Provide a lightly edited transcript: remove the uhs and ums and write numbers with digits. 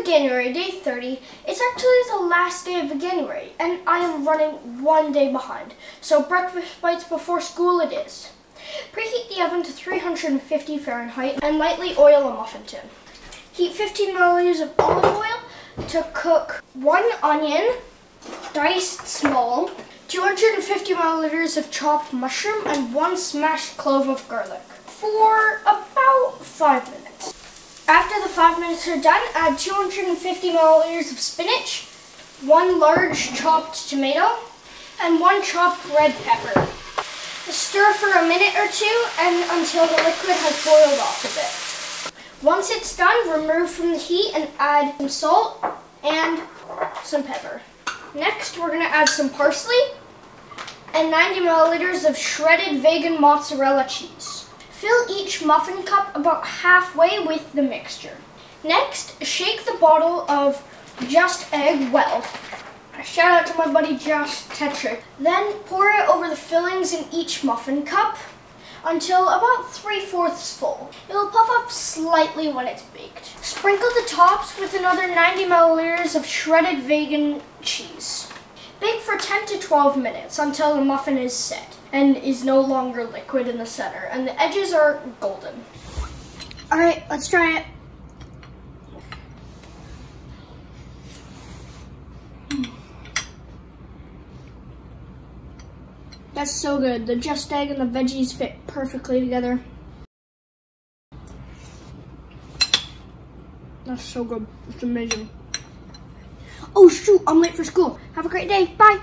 Veganuary, day 30. It's actually the last day of Veganuary, and I am running 1 day behind. So breakfast bites before school it is. Preheat the oven to 350 Fahrenheit and lightly oil a muffin tin. Heat 15 milliliters of olive oil to cook 1 onion, diced small, 250 milliliters of chopped mushroom, and 1 smashed clove of garlic for about 5 minutes. After the 5 minutes are done, add 250 milliliters of spinach, 1 large chopped tomato, and 1 chopped red pepper. Stir for a minute or two and until the liquid has boiled off a bit. Once it's done, remove from the heat and add some salt and some pepper. Next, we're going to add some parsley and 90 milliliters of shredded vegan mozzarella cheese. Fill each muffin cup about halfway with the mixture. Next, shake the bottle of Just Egg well. Shout out to my buddy Josh Tetrick. Then pour it over the fillings in each muffin cup until about 3/4 full. It will puff up slightly when it's baked. Sprinkle the tops with another 90 milliliters of shredded vegan cheese. Bake for 10 to 12 minutes until the muffin is set and is no longer liquid in the center and the edges are golden. All right, let's try it. That's so good. The Just Egg and the veggies fit perfectly together. That's so good. It's amazing. Oh shoot, I'm late for school. Have a great day. Bye.